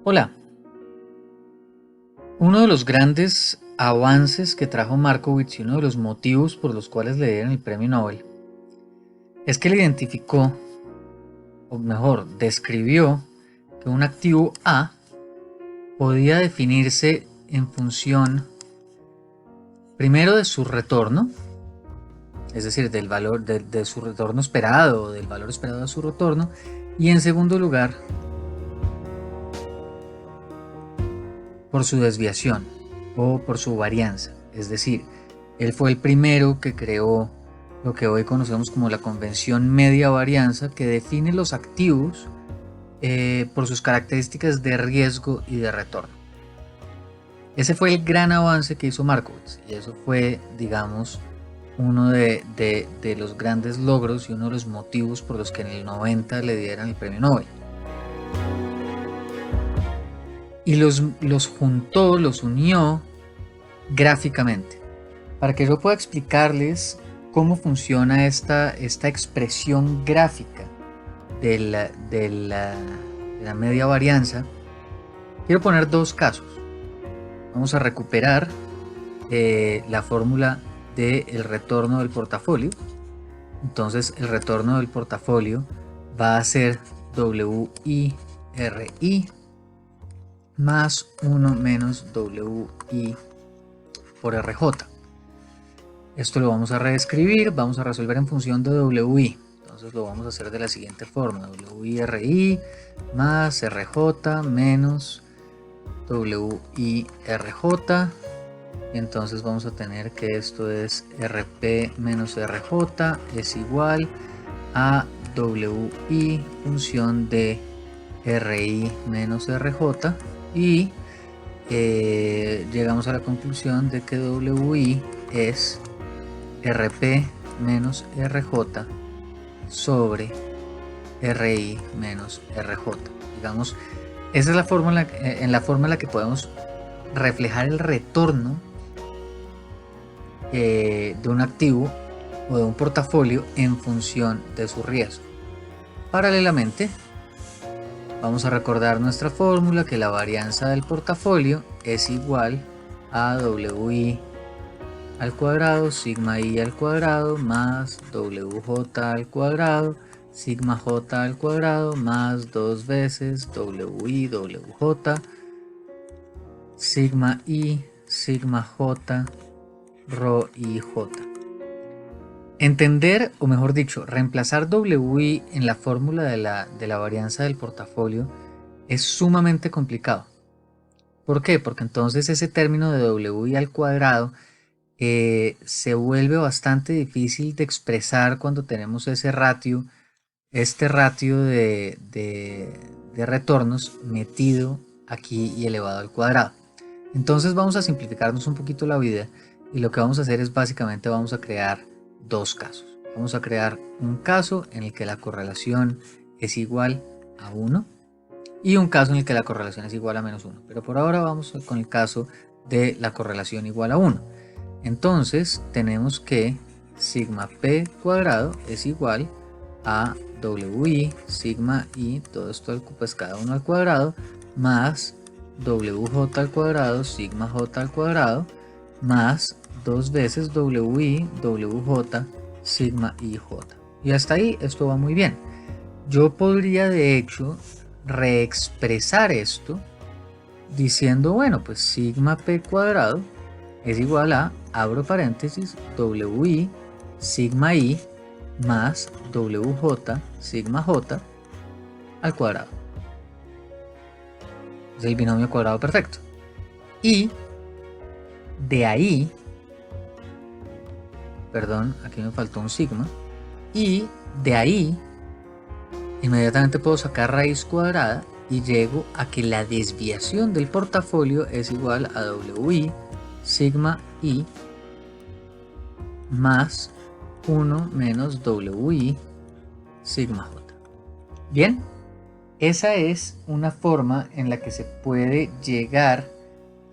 Hola, uno de los grandes avances que trajo Markowitz y uno de los motivos por los cuales le dieron el premio Nobel es que él identificó, o mejor, describió que un activo A podía definirse en función primero de su retorno, es decir, del valor de su retorno esperado o del valor esperado de su retorno, y en segundo lugar por su desviación o por su varianza. Es decir, él fue el primero que creó lo que hoy conocemos como la convención media varianza, que define los activos por sus características de riesgo y de retorno. Ese fue el gran avance que hizo Markowitz y eso fue, digamos, uno de los grandes logros y uno de los motivos por los que en el 90 le dieran el premio Nobel. Y los juntó, los unió gráficamente. Para que yo pueda explicarles cómo funciona esta expresión gráfica de la media varianza, quiero poner dos casos. Vamos a recuperar la fórmula del retorno del portafolio. Entonces el retorno del portafolio va a ser WIRI más 1 menos WI por RJ. Esto lo vamos a reescribir, vamos a resolver en función de WI. Entonces lo vamos a hacer de la siguiente forma: WIRI más RJ menos WIRJ. Y entonces vamos a tener que esto es RP menos RJ es igual a WI función de RI menos RJ. Y llegamos a la conclusión de que WI es RP menos RJ sobre RI menos RJ. Digamos, esa es la forma en la forma en la que podemos reflejar el retorno de un activo o de un portafolio en función de su riesgo. Paralelamente, vamos a recordar nuestra fórmula, que la varianza del portafolio es igual a WI al cuadrado sigma I al cuadrado más WJ al cuadrado sigma J al cuadrado más 2 veces WI WJ sigma I sigma J rho I J. Entender, o mejor dicho, reemplazar WI en la fórmula de la varianza del portafolio es sumamente complicado. ¿Por qué? Porque entonces ese término de WI al cuadrado se vuelve bastante difícil de expresar cuando tenemos este ratio de retornos metido aquí y elevado al cuadrado. Entonces vamos a simplificarnos un poquito la vida y lo que vamos a hacer es básicamente vamos a crear dos casos. Vamos a crear un caso en el que la correlación es igual a 1 y un caso en el que la correlación es igual a menos 1. Pero por ahora vamos con el caso de la correlación igual a 1. Entonces tenemos que sigma p cuadrado es igual a WI sigma I, todo esto pues cada uno al cuadrado, más WJ al cuadrado sigma J al cuadrado, más 2 veces WI WJ sigma IJ. Y hasta ahí esto va muy bien. Yo podría de hecho reexpresar esto diciendo, bueno, pues sigma p cuadrado es igual a, abro paréntesis, WI sigma I más WJ sigma J al cuadrado. Es el binomio cuadrado perfecto. Y de ahí, perdón, aquí me faltó un sigma, y de ahí inmediatamente puedo sacar raíz cuadrada y llego a que la desviación del portafolio es igual a WI sigma I más 1 menos WI sigma J. Bien, esa es una forma en la que se puede llegar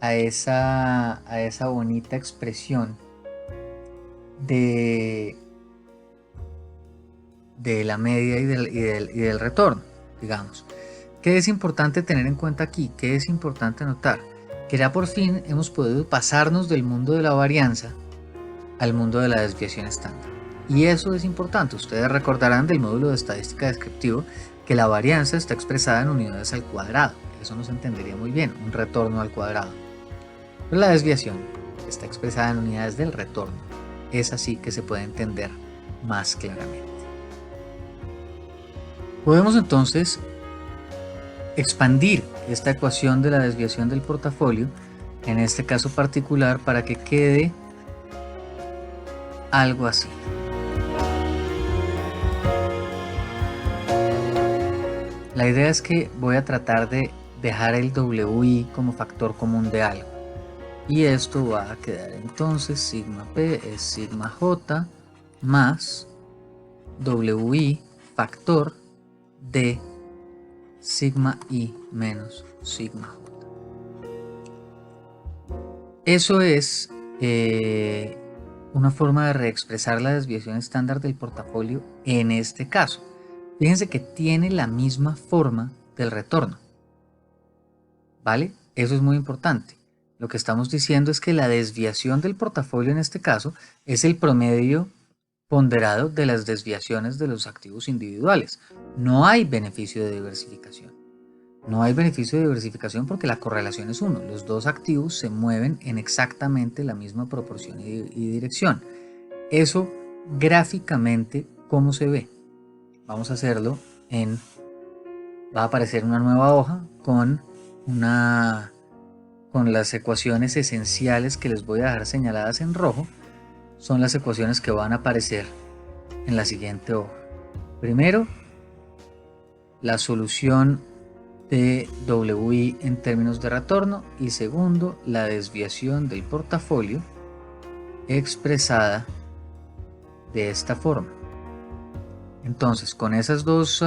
a esa bonita expresión de la media y del retorno, digamos. ¿Qué es importante tener en cuenta aquí? ¿Qué es importante notar? Que ya por fin hemos podido pasarnos del mundo de la varianza al mundo de la desviación estándar. Y eso es importante. Ustedes recordarán del módulo de estadística descriptivo que la varianza está expresada en unidades al cuadrado. Eso nos entendería muy bien, un retorno al cuadrado. Pero la desviación está expresada en unidades del retorno. Es así que se puede entender más claramente. Podemos entonces expandir esta ecuación de la desviación del portafolio, en este caso particular, para que quede algo así. La idea es que voy a tratar de dejar el WI como factor común de algo. Y esto va a quedar entonces sigma P es sigma J más WI factor de sigma I menos sigma J. Eso es una forma de reexpresar la desviación estándar del portafolio en este caso. Fíjense que tiene la misma forma del retorno, ¿vale? Eso es muy importante. Lo que estamos diciendo es que la desviación del portafolio en este caso es el promedio ponderado de las desviaciones de los activos individuales. No hay beneficio de diversificación. No hay beneficio de diversificación porque la correlación es 1. Los dos activos se mueven en exactamente la misma proporción y dirección. Eso gráficamente, ¿cómo se ve? Vamos a hacerlo va a aparecer una nueva hoja con las ecuaciones esenciales que les voy a dejar señaladas en rojo. Son las ecuaciones que van a aparecer en la siguiente hoja. Primero, la solución de WI en términos de retorno, y segundo, la desviación del portafolio expresada de esta forma. Entonces, con esas dos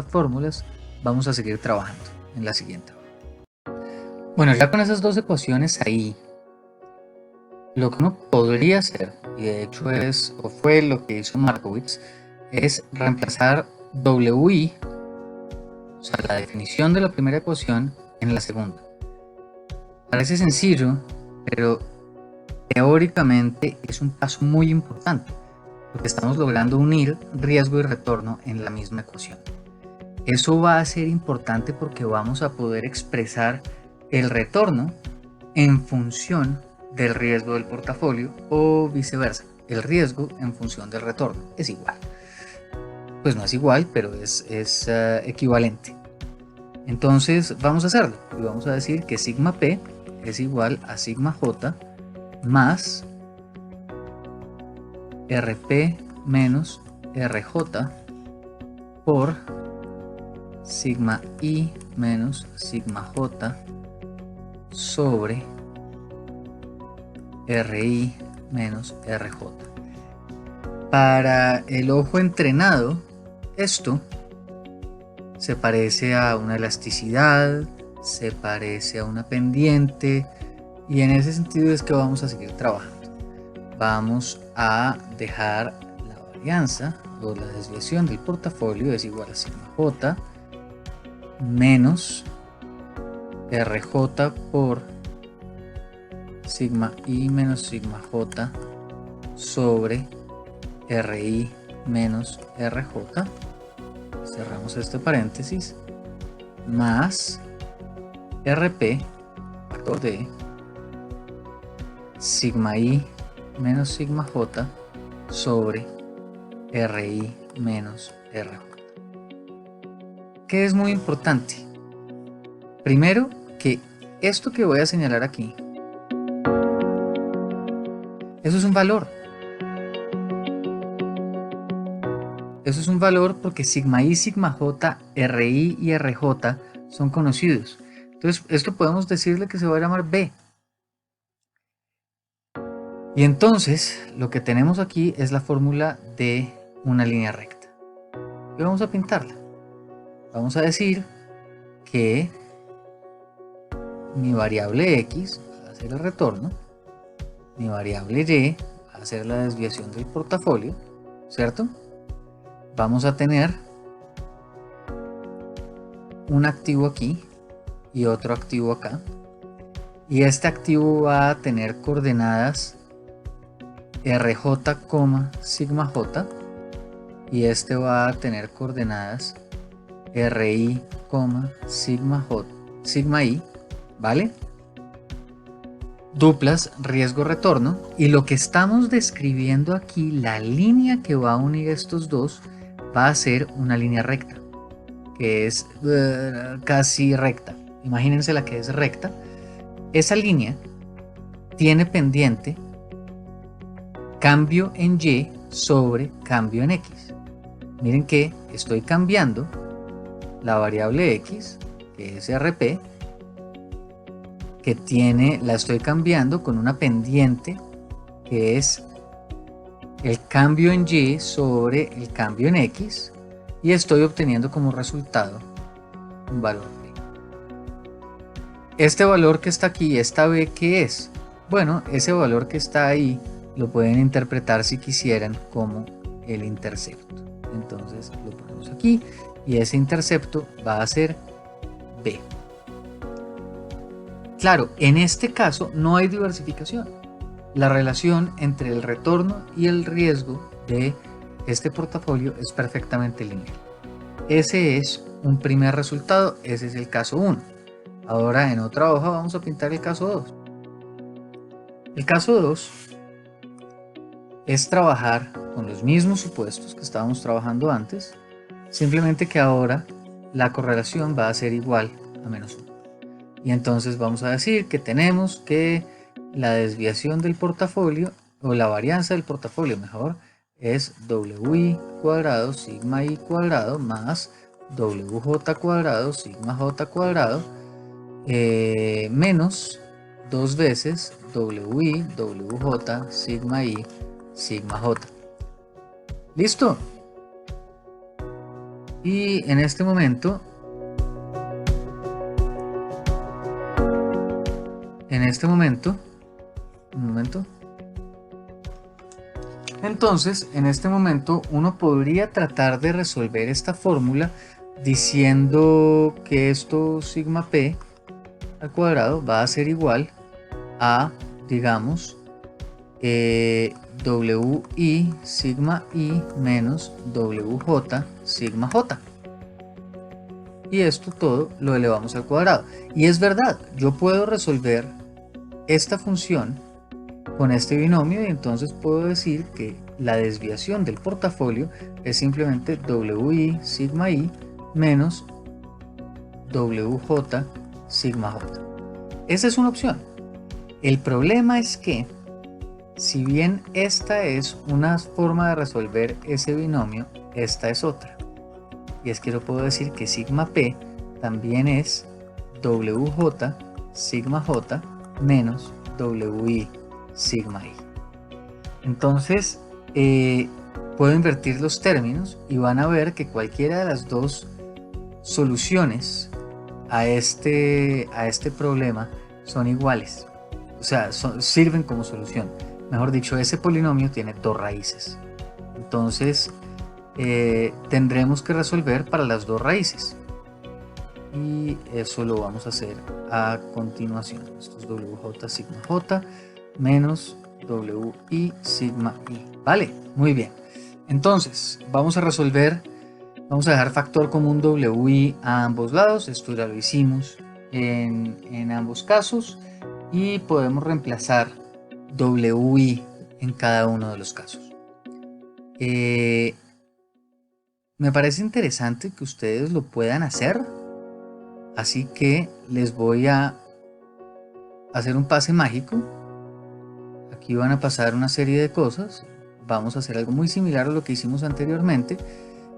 fórmulas vamos a seguir trabajando en la siguiente hoja. Bueno, ya con esas dos ecuaciones ahí, lo que uno podría hacer, y de hecho fue lo que hizo Markowitz, es reemplazar WI, o sea, la definición de la primera ecuación, en la segunda. Parece sencillo, pero teóricamente es un paso muy importante, porque estamos logrando unir riesgo y retorno en la misma ecuación. Eso va a ser importante porque vamos a poder expresar el retorno en función del riesgo del portafolio o viceversa. El riesgo en función del retorno es igual. Pues no es igual, pero es equivalente. Entonces vamos a hacerlo y vamos a decir que sigma P es igual a sigma J más RP menos RJ por sigma I menos sigma J sobre RI menos RJ. Para el ojo entrenado, esto se parece a una elasticidad, se parece a una pendiente, y en ese sentido es que vamos a seguir trabajando. Vamos a dejar la varianza o la desviación del portafolio es igual a sigma J menos RJ por sigma I menos sigma J sobre RI menos RJ. Cerramos este paréntesis, más RP factor de sigma I menos sigma J sobre RI menos RJ. ¿Qué es muy importante? Primero, que esto que voy a señalar aquí, eso es un valor. Eso es un valor porque sigma I, sigma J, RI y RJ son conocidos. Entonces, esto podemos decirle que se va a llamar B. Y entonces, lo que tenemos aquí es la fórmula de una línea recta. Y vamos a pintarla. Vamos a decir que mi variable X va a ser el retorno, mi variable Y va a ser la desviación del portafolio, ¿cierto? Vamos a tener un activo aquí y otro activo acá. Y este activo va a tener coordenadas rj, sigma j, y este va a tener coordenadas ri, sigma j, sigma i, ¿vale? Duplas riesgo retorno, y lo que estamos describiendo aquí, la línea que va a unir estos dos, va a ser una línea recta, que es casi recta. Imagínense la que es recta. Esa línea tiene pendiente cambio en y sobre cambio en x. Miren que estoy cambiando la variable x, que es rp, que la estoy cambiando con una pendiente que es el cambio en y sobre el cambio en x, y estoy obteniendo como resultado un valor b. Este valor que está aquí, esta b, ¿qué es? Bueno, ese valor que está ahí lo pueden interpretar, si quisieran, como el intercepto. Entonces lo ponemos aquí y ese intercepto va a ser b. Claro, en este caso no hay diversificación. La relación entre el retorno y el riesgo de este portafolio es perfectamente lineal. Ese es un primer resultado, ese es el caso 1. Ahora en otra hoja vamos a pintar el caso 2. El caso 2 es trabajar con los mismos supuestos que estábamos trabajando antes, simplemente que ahora la correlación va a ser igual a menos 1. Y entonces vamos a decir que tenemos que la desviación del portafolio, o la varianza del portafolio mejor, es wi cuadrado sigma i cuadrado más wj cuadrado sigma j cuadrado menos 2 veces wi wj sigma i sigma j. ¿Listo? Y en este momento, entonces en este momento uno podría tratar de resolver esta fórmula diciendo que esto sigma p al cuadrado va a ser igual a, digamos, wi sigma i menos wj sigma j, y esto todo lo elevamos al cuadrado. Y es verdad, yo puedo resolver esta función con este binomio, y entonces puedo decir que la desviación del portafolio es simplemente wi sigma i menos wj sigma j. Esa es una opción. El problema es que, si bien esta es una forma de resolver ese binomio, esta es otra. Y es que yo puedo decir que sigma p también es wj sigma j menos wi sigma i. Entonces puedo invertir los términos y van a ver que cualquiera de las dos soluciones a este problema son iguales, o sea, sirven como solución. Mejor dicho, ese polinomio tiene dos raíces, entonces tendremos que resolver para las dos raíces, y eso lo vamos a hacer a continuación. Esto es wj sigma j menos wi sigma i. Vale, muy bien. Entonces vamos a resolver, vamos a dejar factor común wi a ambos lados. Esto ya lo hicimos en ambos casos, y podemos reemplazar wi en cada uno de los casos. Me parece interesante que ustedes lo puedan hacer, así que les voy a hacer un pase mágico. Aquí van a pasar una serie de cosas, vamos a hacer algo muy similar a lo que hicimos anteriormente,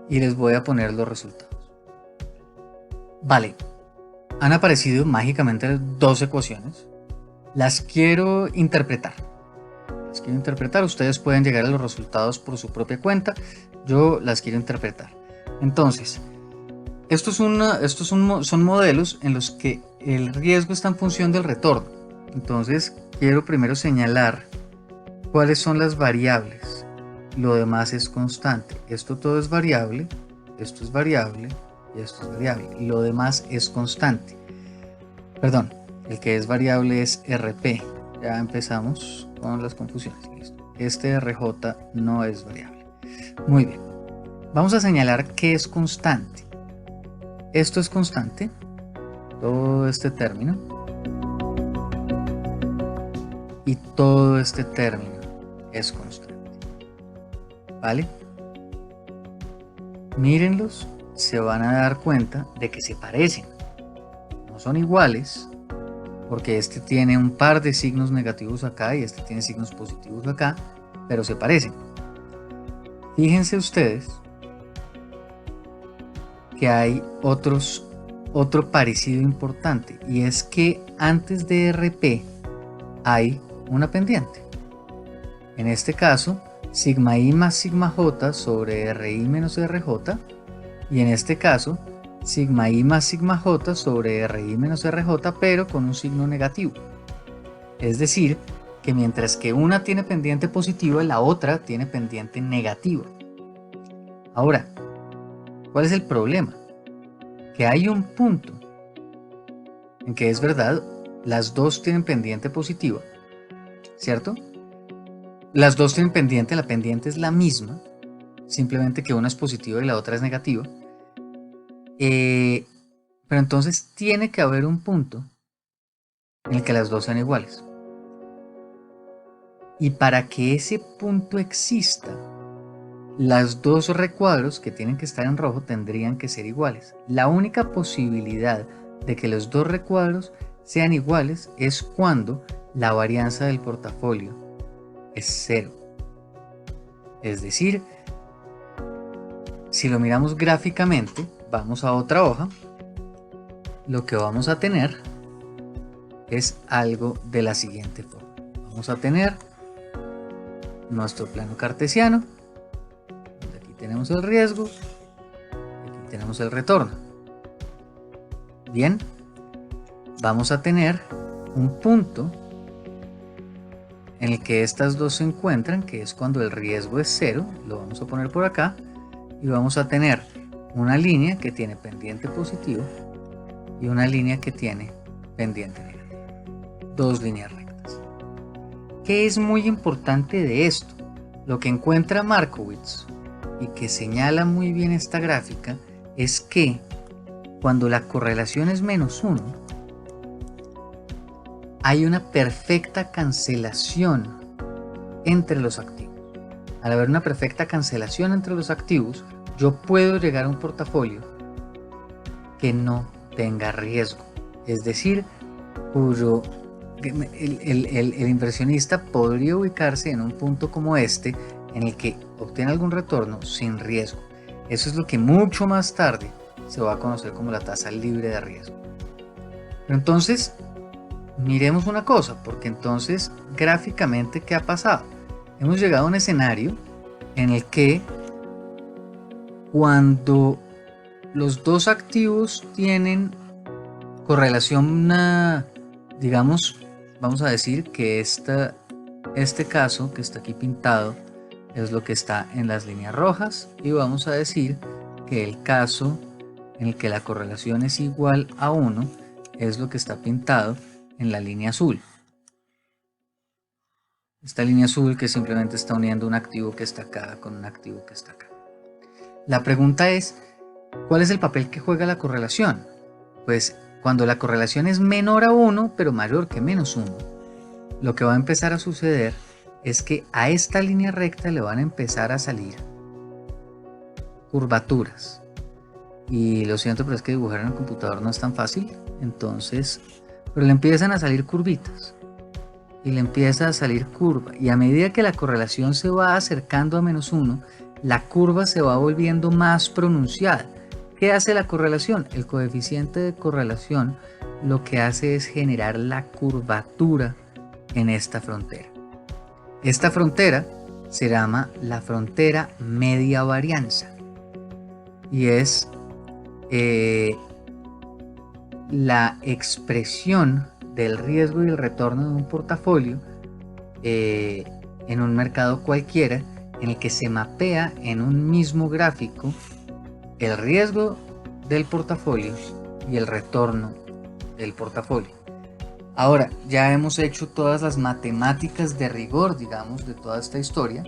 y les voy a poner los resultados. Vale, han aparecido mágicamente dos ecuaciones. Las quiero interpretar. Ustedes pueden llegar a los resultados por su propia cuenta, yo las quiero interpretar. Entonces, estos son modelos en los que el riesgo está en función del retorno. Entonces quiero primero señalar cuáles son las variables. Lo demás es constante. Esto todo es variable, esto es variable, y esto es variable. Lo demás es constante. Perdón, el que es variable es RP. Ya empezamos con las confusiones. Listo. Este RJ no es variable. Muy bien. Vamos a señalar que es constante. Esto es constante. Todo este término. Y todo este término es constante. ¿Vale? Mírenlos, se van a dar cuenta de que se parecen. No son iguales, porque este tiene un par de signos negativos acá y este tiene signos positivos acá, pero se parecen. Fíjense ustedes que hay otro parecido importante, y es que antes de RP hay una pendiente. En este caso, sigma i más sigma j sobre ri menos rj, y en este caso, sigma i más sigma j sobre ri menos rj, pero con un signo negativo. Es decir, que mientras que una tiene pendiente positiva, la otra tiene pendiente negativa. Ahora, ¿cuál es el problema? Que hay un punto en que es verdad, las dos tienen pendiente positiva, ¿cierto? Las dos tienen pendiente, la pendiente es la misma, simplemente que una es positiva y la otra es negativa. Pero entonces tiene que haber un punto en el que las dos sean iguales. Y para que ese punto exista, las dos recuadros que tienen que estar en rojo tendrían que ser iguales. La única posibilidad de que los dos recuadros sean iguales es cuando la varianza del portafolio es 0. Es decir, si lo miramos gráficamente, vamos a otra hoja, lo que vamos a tener es algo de la siguiente forma. Vamos a tener nuestro plano cartesiano, donde aquí tenemos el riesgo, y aquí tenemos el retorno. Bien, vamos a tener un punto en el que estas dos se encuentran, que es cuando el riesgo es 0, lo vamos a poner por acá, y vamos a tener una línea que tiene pendiente positivo y una línea que tiene pendiente negativa. Dos líneas rectas. ¿Qué es muy importante de esto? Lo que encuentra Markowitz y que señala muy bien esta gráfica es que cuando la correlación es -1, hay una perfecta cancelación entre los activos. Al haber una perfecta cancelación entre los activos, yo puedo llegar a un portafolio que no tenga riesgo. Es decir, el inversionista podría ubicarse en un punto como este, en el que obtiene algún retorno sin riesgo. Eso es lo que mucho más tarde se va a conocer como la tasa libre de riesgo. Pero entonces, miremos una cosa, porque entonces gráficamente, ¿qué ha pasado? Hemos llegado a un escenario en el que cuando los dos activos tienen correlación, digamos, vamos a decir que este caso que está aquí pintado es lo que está en las líneas rojas, y vamos a decir que el caso en el que la correlación es igual a 1 es lo que está pintado en la línea azul. Esta línea azul que simplemente está uniendo un activo que está acá con un activo que está acá. La pregunta es, ¿cuál es el papel que juega la correlación? Pues cuando la correlación es menor a 1 pero mayor que -1, lo que va a empezar a suceder es que a esta línea recta le van a empezar a salir curvaturas. Y lo siento, pero es que dibujar en el computador no es tan fácil. Entonces, pero le empiezan a salir curvitas. Y le empieza a salir curva. Y a medida que la correlación se va acercando a -1, la curva se va volviendo más pronunciada. ¿Qué hace la correlación? El coeficiente de correlación lo que hace es generar la curvatura en esta frontera. Esta frontera se llama la frontera media varianza. Y es la expresión del riesgo y el retorno de un portafolio en un mercado cualquiera, en el que se mapea en un mismo gráfico el riesgo del portafolio y el retorno del portafolio. Ahora, ya hemos hecho todas las matemáticas de rigor, digamos, de toda esta historia.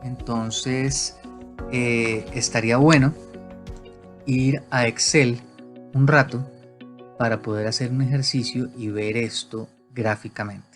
Entonces, estaría bueno ir a Excel un rato para poder hacer un ejercicio y ver esto gráficamente.